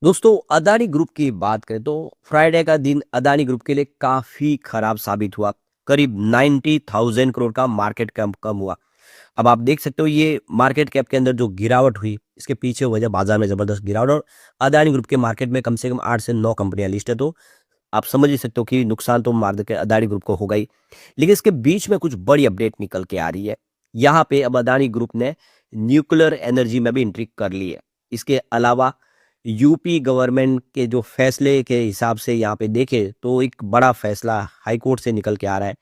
दोस्तों अदानी ग्रुप की बात करें तो फ्राइडे का दिन अदानी ग्रुप के लिए काफी खराब साबित हुआ। करीब 90,000 करोड़ का मार्केट कैप कम हुआ। अब आप देख सकते हो ये मार्केट कैप के अंदर जो गिरावट हुई इसके पीछे वजह बाजार में जबरदस्त गिरावट और अदानी ग्रुप के मार्केट में कम से कम 8 से 9 कंपनियां लिस्ट है। तो आप समझ ही सकते हो कि नुकसान तो मार्केट के अदानी ग्रुप को होगा ही। लेकिन इसके बीच में कुछ बड़ी अपडेट निकल के आ रही है। यहाँ पे अब अदानी ग्रुप ने न्यूक्लियर एनर्जी में भी एंट्री कर ली है। इसके अलावा यूपी गवर्नमेंट के जो फैसले के हिसाब से यहाँ पे देखें तो एक बड़ा फैसला हाई कोर्ट से निकल के आ रहा है।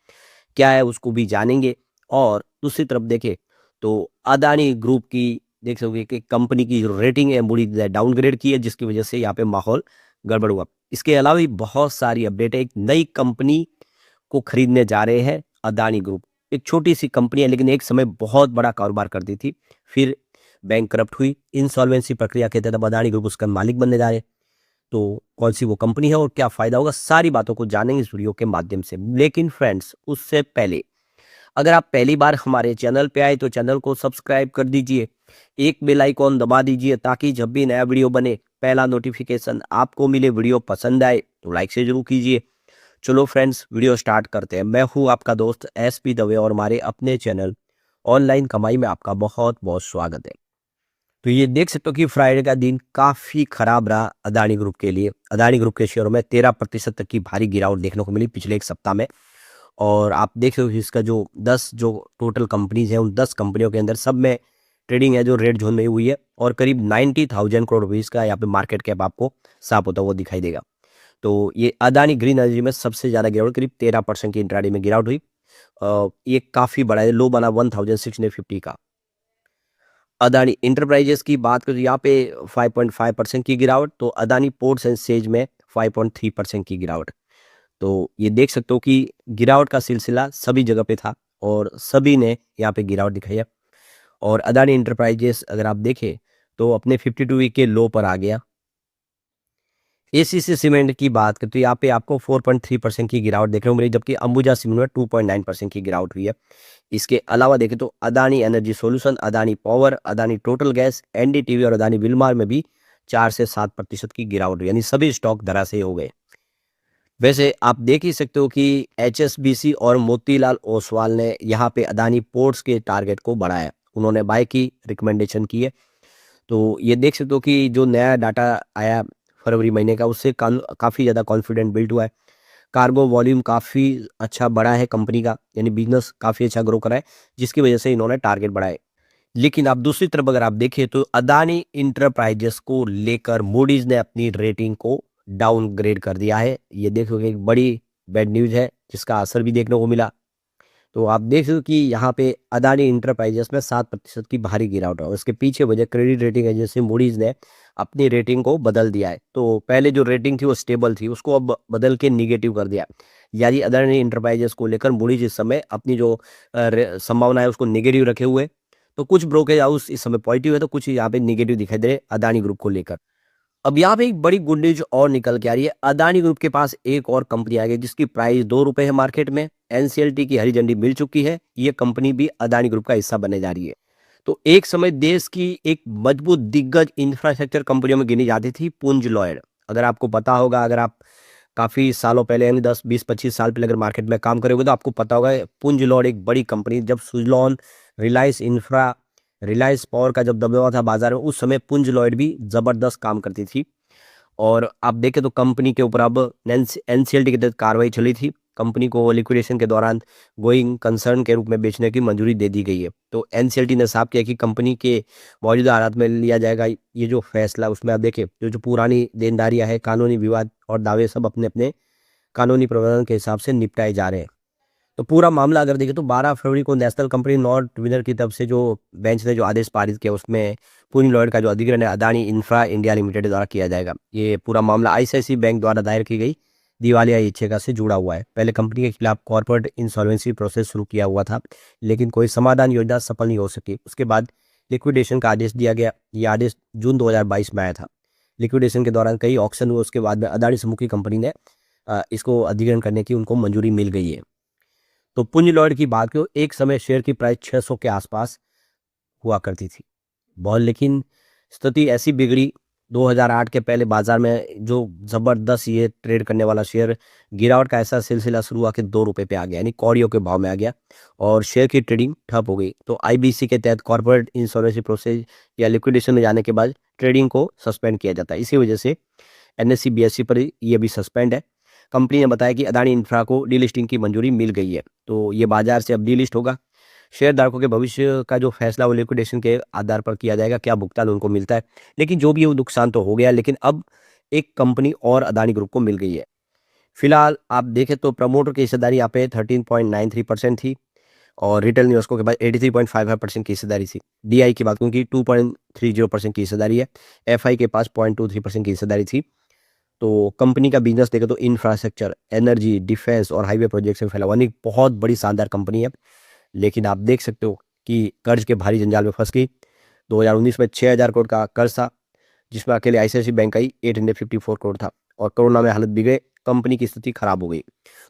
क्या है उसको भी जानेंगे। और दूसरी तरफ देखें तो अदानी ग्रुप की देख सकोगे कि कंपनी की जो रेटिंग है बड़ी डाउनग्रेड की है, जिसकी वजह से यहाँ पे माहौल गड़बड़ हुआ। इसके अलावा भी बहुत सारी अपडेट है। एक नई कंपनी को खरीदने जा रहे हैं अदानी ग्रुप। एक छोटी सी कंपनी है लेकिन एक समय बहुत बड़ा कारोबार करती थी, फिर बैंक करप्ट हुई, इंसॉल्वेंसी प्रक्रिया के तहत अब अदानी ग्रुप उसका मालिक बनने जा रहे हैं। तो कौन सी वो कंपनी है और क्या फायदा होगा, सारी बातों को जानेंगे इस वीडियो के माध्यम से। लेकिन फ्रेंड्स उससे पहले अगर आप पहली बार हमारे चैनल पे आए तो चैनल को सब्सक्राइब कर दीजिए, एक बेल आइकॉन दबा दीजिए ताकि जब भी नया वीडियो बने पहला नोटिफिकेशन आपको मिले। वीडियो पसंद आए तो लाइक से जरूर कीजिए। चलो फ्रेंड्स वीडियो स्टार्ट करते हैं। मैं हूं आपका दोस्त एसपी दवे और हमारे अपने चैनल ऑनलाइन कमाई में आपका बहुत बहुत स्वागत है। तो ये देख सकते हो कि फ्राइडे का दिन काफी खराब रहा अदानी ग्रुप के लिए। अदानी ग्रुप के शेयरों में 13% तक की भारी गिरावट देखने को मिली पिछले एक सप्ताह में। और आप देख रहे हो कि इसका जो 10 जो टोटल कंपनीज हैं उन 10 कंपनियों के अंदर सब में ट्रेडिंग है जो रेड जोन में हुई है और करीब 90,000 करोड़ रुपीज का यहाँ पे मार्केट कैप आपको साफ होता हुआ दिखाई देगा। तो ये अदानी ग्रीन एनर्जी में सबसे ज्यादा गिरावट करीब 13% की इंट्राडे में गिरावट हुई। ये काफी बड़ा है, लो बना 1650 का। अदानी इंटरप्राइजेस की बात करें तो यहाँ पे 5.5% की गिरावट, तो अदानी पोर्ट्स एंड सेज में 5.3% की गिरावट। तो ये देख सकते हो कि गिरावट का सिलसिला सभी जगह पे था और सभी ने यहाँ पे गिरावट दिखाई है। और अदानी इंटरप्राइजेस अगर आप देखें तो अपने 52 वीक के लो पर आ गया। एसीसी सीमेंट की बात करें तो यहाँ पे आपको 4.3% की गिरावट देखने को मिली, जबकि अंबुजा सीमेंट में 2.9% की गिरावट हुई है। इसके अलावा देखें तो Adani energy solution, Adani power, Adani total gas, NDTV और अदानी विलमार में भी 4 से 7% की गिरावट हुई, यानी सभी स्टॉक धराशायी हो गए। वैसे आप देख ही सकते हो कि एचएसबीसी और मोतीलाल ओसवाल ने यहाँ पे अदानी पोर्ट्स के टारगेट को बढ़ाया। उन्होंने बाय की रिकमेंडेशन की है। तो ये देख सकते हो कि जो नया डाटा आया फरवरी महीने का उससे काफ़ी ज़्यादा कॉन्फिडेंट बिल्ड हुआ है। कार्गो वॉल्यूम काफ़ी अच्छा बढ़ा है कंपनी का, यानी बिजनेस काफ़ी अच्छा ग्रो करा है, जिसकी वजह से इन्होंने टारगेट बढ़ाए। लेकिन आप दूसरी तरफ अगर आप देखें तो अदानी इंटरप्राइजेस को लेकर मूडीज ने अपनी रेटिंग को डाउनग्रेड कर दिया है। ये देखोगे एक बड़ी बैड न्यूज है जिसका असर भी देखने को मिला। तो आप देख सकते हो कि यहाँ पे अदानी इंटरप्राइजेस में 7% की भारी गिरावट है और इसके पीछे वजह क्रेडिट रेटिंग एजेंसी मूडीज ने अपनी रेटिंग को बदल दिया है। तो पहले जो रेटिंग थी वो स्टेबल थी, उसको अब बदल के निगेटिव कर दिया। यानी अदानी इंटरप्राइजेस को लेकर मूडीज इस समय अपनी जो संभावना है उसको निगेटिव रखे हुए। तो कुछ ब्रोकरेज हाउस इस समय पॉजिटिव है तो कुछ यहाँ पे निगेटिव दिखाई दे रहे अदानी ग्रुप को लेकर। अब यहाँ पे एक बड़ी गुड न्यूज और निकल के आ रही है। अदानी ग्रुप के पास एक और कंपनी आ गई जिसकी प्राइस 2 रुपए है मार्केट में। एनसीएलटी की हरी झंडी मिल चुकी है, ये कंपनी भी अदानी ग्रुप का हिस्सा बनने जा रही है। तो एक समय देश की एक मजबूत दिग्गज इंफ्रास्ट्रक्चर कंपनियों में गिनी जाती थी पुंज लॉयड। अगर आपको पता होगा, अगर आप काफी सालों पहले यानी 10 20 25 साल पहले अगर मार्केट में काम करोगे तो आपको पता होगा पुंज लॉयड एक बड़ी कंपनी। जब सुजलॉन, रिलायंस इंफ्रा, रिलायंस पावर का जब दबदबा था बाजार में उस समय पुंज लॉयड भी जबरदस्त काम करती थी। और आप देखें तो कंपनी के ऊपर अब एनसीएलटी के तहत कार्रवाई चली थी। कंपनी को लिक्विडेशन के दौरान गोइंग कंसर्न के रूप में बेचने की मंजूरी दे दी गई है। तो एनसीएलटी ने साफ किया कि कंपनी के मौजूदा हालात में लिया जाएगा ये जो फैसला। उसमें आप देखें जो जो पुरानी देनदारियां है, कानूनी विवाद और दावे सब अपने अपने कानूनी प्रावधान के हिसाब से निपटाए जा रहे हैं। तो पूरा मामला अगर देखें तो 12 फरवरी को नेशनल कंपनी लॉ ट्रिब्यूनल की तरफ से जो बेंच ने जो आदेश पारित किया उसमें पूरी लॉयड का जो अधिग्रहण है अदानी इंफ्रा इंडिया लिमिटेड द्वारा किया जाएगा। ये पूरा मामला आईसीआईसीआई बैंक द्वारा दायर की गई दिवालिया याचिका से जुड़ा हुआ है। पहले कंपनी के खिलाफ कॉर्पोरेट इंसॉल्वेंसी प्रोसेस शुरू किया हुआ था लेकिन कोई समाधान योजना सफल नहीं हो सकी। उसके बाद लिक्विडेशन का आदेश दिया गया। ये आदेश जून 2022 में आया था। लिक्विडेशन के दौरान कई ऑक्शन हुए, उसके बाद में अदानी समूह की कंपनी ने इसको अधिग्रहण करने की उनको मंजूरी मिल गई है। तो पुंज लॉयड की बात करो, एक समय शेयर की प्राइस 600 के आसपास हुआ करती थी बहुत, लेकिन स्थिति ऐसी बिगड़ी 2008 के पहले बाजार में जो ज़बरदस्त ये ट्रेड करने वाला शेयर गिरावट का ऐसा सिलसिला शुरू हुआ कि 2 रुपये पे आ गया, यानी कौड़ियों के भाव में आ गया और शेयर की ट्रेडिंग ठप हो गई। तो आईबीसी के तहत कॉर्पोरेट इंश्योरेंस प्रोसेस या लिक्विडेशन में जाने के बाद ट्रेडिंग को सस्पेंड किया जाता है। इसी वजह से एनएससी बीएससी पर ये भी सस्पेंड है। कंपनी ने बताया कि अदानी इंफ्रा को डीलिस्टिंग की मंजूरी मिल गई है, तो ये बाजार से अब डीलिस्ट होगा। शेयरधारकों के भविष्य का जो फैसला वो लिक्विडेशन के आधार पर किया जाएगा, क्या भुगतान उनको मिलता है। लेकिन जो भी है वो नुकसान तो हो गया, लेकिन अब एक कंपनी और अदानी ग्रुप को मिल गई है। फिलहाल आप देखें तो प्रमोटर की हिस्सेदारी यहाँ पे 13.93% थी और रिटेल निवेशकों के पास 83.55% की हिस्सेदारी थी। डीआई की बात करूँ कि 2.30% की हिस्सेदारी है। एफआई के पास 0.23% की हिस्सेदारी थी। तो कंपनी का बिजनेस देखें तो इंफ्रास्ट्रक्चर, एनर्जी, डिफेंस और हाईवे प्रोजेक्ट से फैला हुआ, यानी बहुत बड़ी शानदार कंपनी है। लेकिन आप देख सकते हो कि कर्ज के भारी जंजाल में फंस गई। 2019 में 6000 करोड़ का कर्ज था, जिसमें अकेले आईसीआईसी बैंक का ही 854 करोड़ था और कोरोना में हालत बिगड़े, कंपनी की स्थिति खराब हो गई।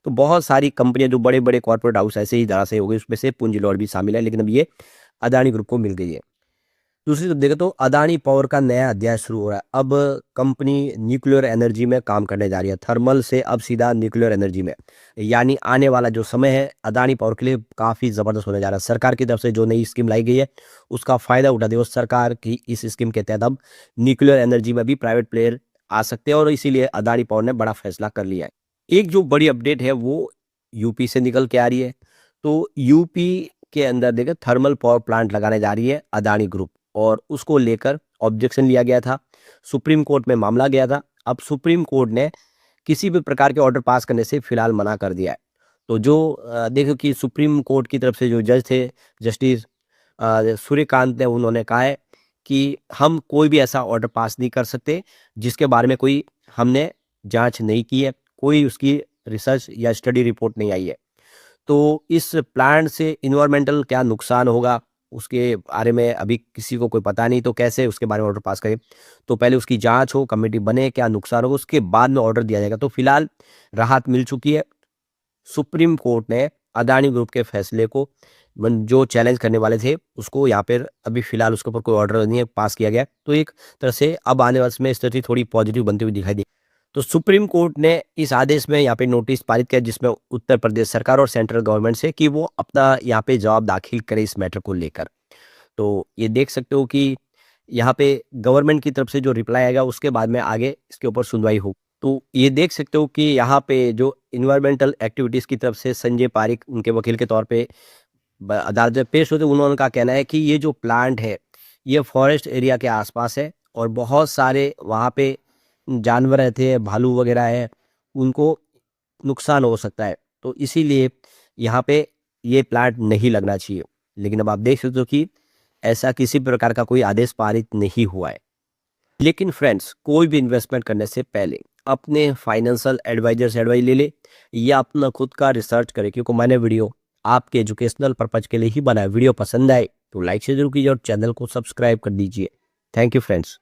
तो बहुत सारी कंपनियां जो बड़े बड़े कॉर्पोरेट हाउस ऐसे ही धराशायी हो गई, उसमें से पूंजी लॉट भी शामिल है, लेकिन अब ये अदानी ग्रुप को मिल गई है। दूसरी तरफ देखें तो अदानी पावर का नया अध्याय शुरू हो रहा है। अब कंपनी न्यूक्लियर एनर्जी में काम करने जा रही है, थर्मल से अब सीधा न्यूक्लियर एनर्जी में, यानी आने वाला जो समय है अदानी पावर के लिए काफ़ी ज़बरदस्त होने जा रहा है। सरकार की तरफ से जो नई स्कीम लाई गई है उसका फ़ायदा उठाते हुए सरकार की इस स्कीम के तहत अब न्यूक्लियर एनर्जी में भी प्राइवेट प्लेयर आ सकते हैं और इसीलिए अदानी पावर ने बड़ा फैसला कर लिया है। एक जो बड़ी अपडेट है वो यूपी से निकल के आ रही है। तो यूपी के अंदर देखें थर्मल पावर प्लांट लगाने जा रही है अदानी ग्रुप और उसको लेकर ऑब्जेक्शन लिया गया था, सुप्रीम कोर्ट में मामला गया था। अब सुप्रीम कोर्ट ने किसी भी प्रकार के ऑर्डर पास करने से फिलहाल मना कर दिया है। तो जो देखो कि सुप्रीम कोर्ट की तरफ से जो जज थे जस्टिस सूर्यकांत ने, उन्होंने कहा है कि हम कोई भी ऐसा ऑर्डर पास नहीं कर सकते जिसके बारे में कोई हमने जांच नहीं की है, कोई उसकी रिसर्च या स्टडी रिपोर्ट नहीं आई है। तो इस प्लांट से इन्वायरमेंटल क्या नुकसान होगा उसके बारे में अभी किसी को कोई पता नहीं, तो कैसे उसके बारे में ऑर्डर पास करें। तो पहले उसकी जांच हो, कमेटी बने, क्या नुकसान होगा, उसके बाद में ऑर्डर दिया जाएगा। तो फिलहाल राहत मिल चुकी है। सुप्रीम कोर्ट ने अदानी ग्रुप के फैसले को जो चैलेंज करने वाले थे उसको यहाँ पर अभी फिलहाल उसके ऊपर कोई ऑर्डर नहीं है पास किया गया। तो एक तरह से अब आने वाले में स्थिति थोड़ी पॉजिटिव बनती हुई दिखाई दी। तो सुप्रीम कोर्ट ने इस आदेश में यहाँ पे नोटिस पारित किया जिसमें उत्तर प्रदेश सरकार और सेंट्रल गवर्नमेंट से कि वो अपना यहाँ पे जवाब दाखिल करे इस मैटर को लेकर। तो ये देख सकते हो कि यहाँ पे गवर्नमेंट की तरफ से जो रिप्लाई आएगा उसके बाद में आगे इसके ऊपर सुनवाई हो। तो ये देख सकते हो कि यहाँ पे जो इन्वायरमेंटल एक्टिविटीज़ की तरफ से संजय पारिक उनके वकील के तौर पे अदालत में पेश होते, उन्होंने का कहना है कि ये जो प्लांट है ये फॉरेस्ट एरिया के आसपास है और बहुत सारे वहाँ पे जानवर रहते हैं, भालू वगैरह है, उनको नुकसान हो सकता है। तो इसीलिए यहाँ पे ये प्लांट नहीं लगना चाहिए। लेकिन अब आप देख सकते हो कि ऐसा किसी प्रकार का कोई आदेश पारित नहीं हुआ है। लेकिन फ्रेंड्स, कोई भी इन्वेस्टमेंट करने से पहले अपने फाइनेंशियल एडवाइजर से एडवाइस ले ले या अपना खुद का रिसर्च करें, क्योंकि मैंने वीडियो आपके एजुकेशनल पर्पज के लिए ही बनाया। वीडियो पसंद आए तो लाइक से जरूर कीजिए और चैनल को सब्सक्राइब कर दीजिए। Thank you friends.